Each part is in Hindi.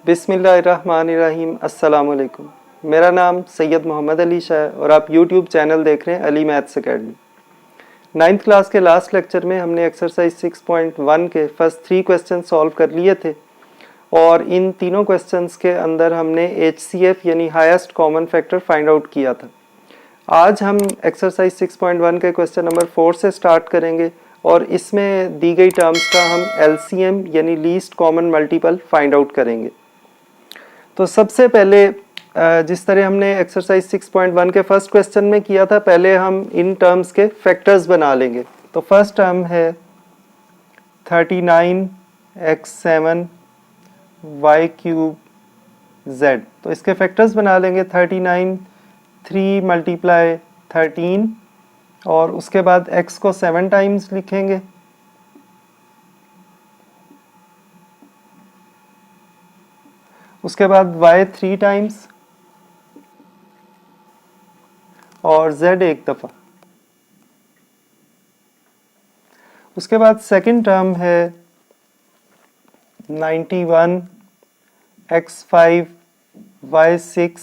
बिस्मिल्लाहिर्रहमानिर्रहीम। अस्सलाम वालेकुम। मेरा नाम सैयद मोहम्मद अली शाह है और आप यूट्यूब चैनल देख रहे हैं Ali maths academy. 9th class के लास्ट लेक्चर में हमने एक्सरसाइज 6.1 के फर्स्ट 3 क्वेश्चन सॉल्व कर लिए थे और इन तीनों क्वेश्चंस के अंदर हमने HCF यानी highest common factor find out किया था। आज हम एक्सरसाइज 6.1 के क्वेश्चन नंबर 4 से स्टार्ट करेंगे और इसमें दी गई टर्म्स का हम LCM यानी least common multiple find out करेंगे। तो सबसे पहले जिस तरह हमने एक्सरसाइज 6.1 के फर्स्ट क्वेश्चन में किया था, पहले हम इन टर्म्स के फैक्टर्स बना लेंगे। तो फर्स्ट टर्म है 39x7 y³ z। तो इसके फैक्टर्स बना लेंगे 39 3 × 13 और उसके बाद x को 7 टाइम्स लिखेंगे। उसके बाद y 3 टाइम्स और z एक दफ़ा। उसके बाद सेकंड टर्म है 91 x5 y6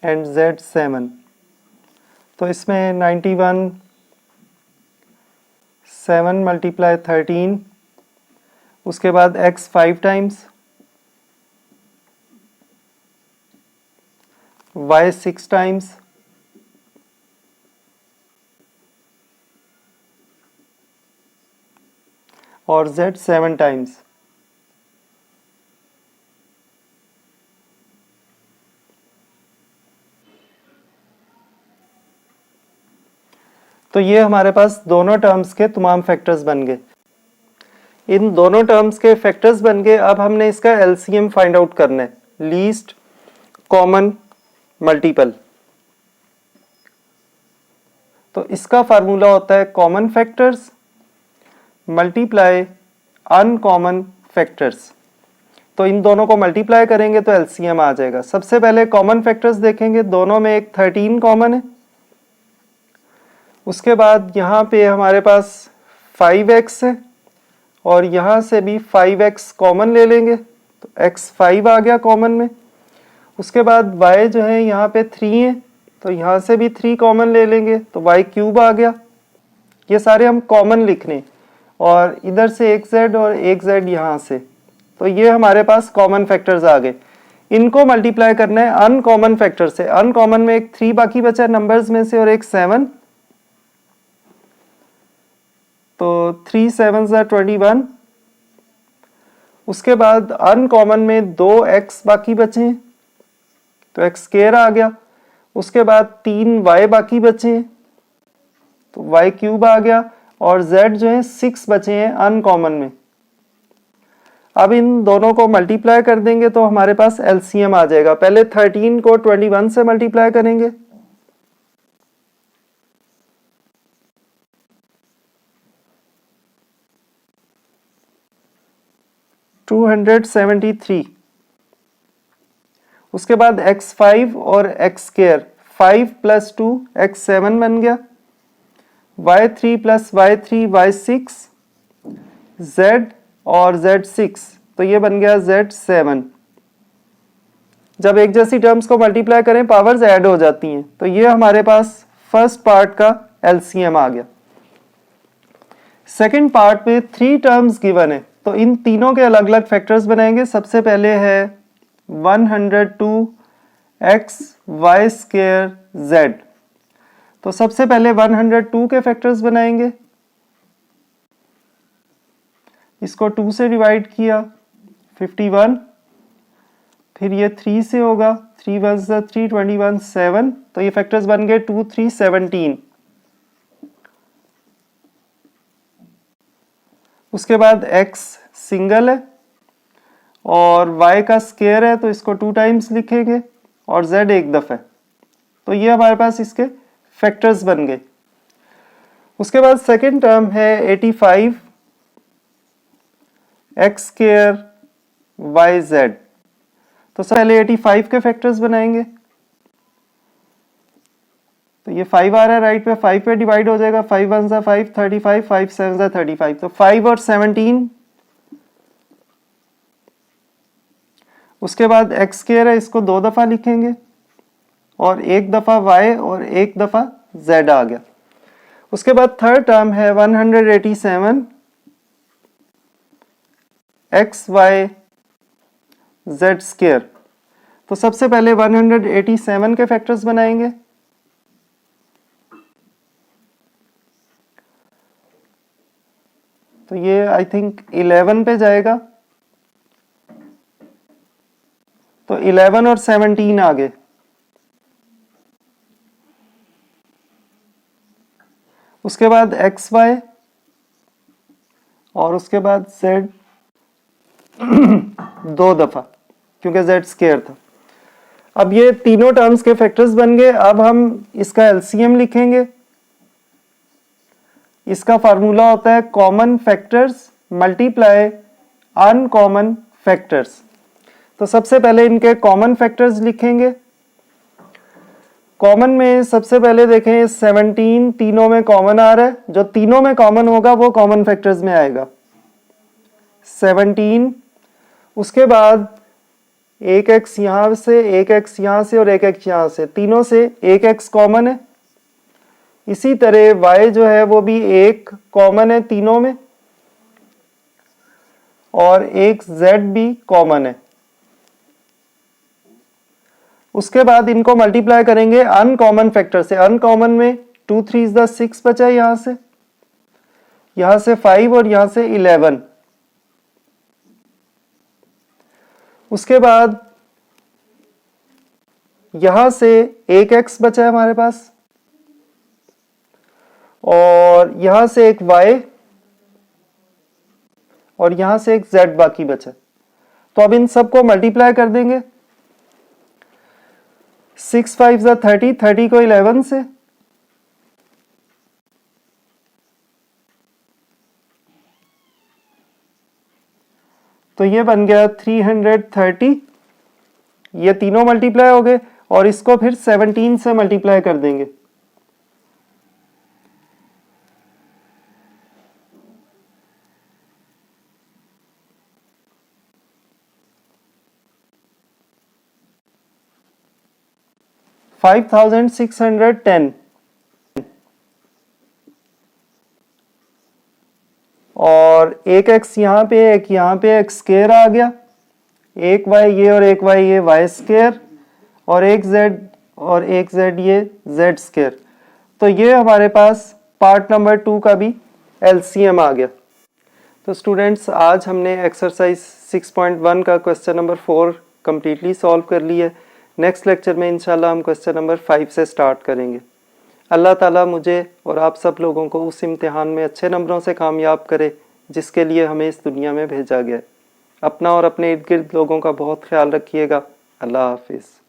एंड z7। तो इसमें 91 7 × 13, उसके बाद x 5 टाइम्स, y 6 टाइम्स और z 7 टाइम्स। तो ये हमारे पास दोनों टर्म्स के तमाम फैक्टर्स बन गए। इन दोनों टर्म्स के फैक्टर्स बन गए। अब हमने इसका LCM फाइंड आउट करना है, लीस्ट कॉमन मल्टीपल। तो इसका फार्मूला होता है common factors multiply uncommon factors. तो इन दोनों को मल्टीप्लाई करेंगे तो LCM आ जाएगा। सबसे पहले कॉमन फैक्टर्स देखेंगे, दोनों में एक 13 कॉमन है। उसके बाद यहाँ पे हमारे पास 5x है और यहाँ से भी 5x कॉमन ले लेंगे तो x 5 आ गया कॉमन में। उसके बाद y जो है यहाँ पे 3 है तो यहाँ से भी 3 कॉमन ले लेंगे तो y³ आ गया। ये सारे हम कॉमन लिखने और इधर से एक z और एक z यहाँ से। तो ये हमारे पास कॉमन फैक्टर्स आ गए। इनको मल्टीप्लाई करना है अनकॉमन फैक्टर से। अनकॉमन में एक 3 बाकी बचा नंबर्स में से और एक 7। तो 3 7 21। उसके बाद अनकॉमन में 2x बाकी बचे हैं तो x² आ गया। उसके बाद 3 y बाकी बचे हैं तो y³ आ गया और z जो है 6 बचे हैं अनकॉमन में। अब इन दोनों को मल्टीप्लाई कर देंगे तो हमारे पास LCM आ जाएगा। पहले 13 को 21 से मल्टीप्लाई करेंगे (273). उसके बाद x5 और x², 5 + 2 x7 बन गया। y3 + y3 y6, z और z6 तो ये बन गया z7। जब एक जैसी टर्म्स को मल्टीप्लाई करें पावर्स ऐड हो जाती हैं। तो ये हमारे पास फर्स्ट पार्ट का LCM आ गया। सेकंड पार्ट में 3 टर्म्स गिवन है तो इन तीनों के अलग अलग फैक्टर्स बनाएंगे। सबसे पहले है 102 x y² z। तो सबसे पहले 102 के फैक्टर्स बनाएंगे। इसको 2 से डिवाइड किया 51, फिर ये 3 से होगा 3 1 3 21 7। तो ये फैक्टर्स बन गए 2 3 17। उसके बाद x सिंगल है और y का स्क्वायर है तो इसको 2 टाइम्स लिखेंगे और z एक दफा है। तो ये हमारे पास इसके फैक्टर्स बन गए। उसके बाद सेकंड टर्म है 85 x² yz। तो पहले 85 के फैक्टर्स बनाएंगे। तो ये 5 आ रहा है राइट पे, 5 पे डिवाइड हो जाएगा। 5 1 सा 5 35, 5 7 सा 35। तो 5 और 17। उसके बाद एक्स स्क्वायर है, इसको 2 दफ़ा लिखेंगे और 1 दफ़ा वाई और 1 दफ़ा जेड आ गया। उसके बाद थर्ड टर्म है 187 एक्स वाई जेड स्क्वायर। तो सबसे पहले 187 के फैक्टर्स बनाएंगे। तो ये आई थिंक 11 पे जाएगा, तो 11 और 17 आ गए। उसके बाद एक्स वाई और उसके बाद जेड 2 दफा, क्योंकि जेड स्क्वायर था। अब ये तीनों टर्म्स के फैक्टर्स बन गए। अब हम इसका एलसीएम लिखेंगे। इसका फार्मूला होता है common factors multiply uncommon factors. तो सबसे पहले इनके कॉमन फैक्टर्स लिखेंगे। कॉमन में सबसे पहले देखें 17 तीनों में कॉमन आ रहा है, जो तीनों में कॉमन होगा वो कॉमन फैक्टर्स में आएगा 17। उसके बाद एक एक्स यहां से, एक एक्स यहां से और एक एक्स यहां से, तीनों से एक एक्स कॉमन है। इसी तरह y जो है वो भी एक कॉमन है तीनों में और एक z भी कॉमन है। उसके बाद इनको मल्टीप्लाई करेंगे अनकॉमन फैक्टर से। अनकॉमन में 2 3 द 6 बचा, यहां से 5 और यहां से 11। उसके बाद यहां से एक x बचा है हमारे पास और यहां से एक y और यहां से एक z बाकी बचा। तो अब इन सबको मल्टीप्लाई कर देंगे। 6 5 ज़ा 30, 30 को 11 से, तो ये बन गया 330। ये तीनों मल्टीप्लाई हो गए और इसको फिर 17 से मल्टीप्लाई कर देंगे। $5,610 और एक एक्स यहां पे, एक यहां पे, एक स्क्वायर आ गया, एक वाई ये और एक वाई ये, वाई स्क्वायर और एक जेड और एक जेड ये, जेड स्क्वायर। तो ये हमारे पास पार्ट नंबर 2 का भी एलसीएम आ गया। तो स्टूडेंट्स, आज हमने एक्सरसाइज 6.1 का क्वेश्चन नंबर 4 कम्प्लीटली सॉल्व कर लिया है। नेक्स्ट लेक्चर में इंशाल्लाह हम क्वेश्चन नंबर 5 से स्टार्ट करेंगे। अल्लाह ताला मुझे और आप सब लोगों को उस इम्तिहान में अच्छे नंबरों से कामयाब करे जिसके लिए हमें इस दुनिया में भेजा गया है। अपना और अपने इर्द गिर्द लोगों का बहुत ख्याल रखिएगा। अल्लाह हाफिज़।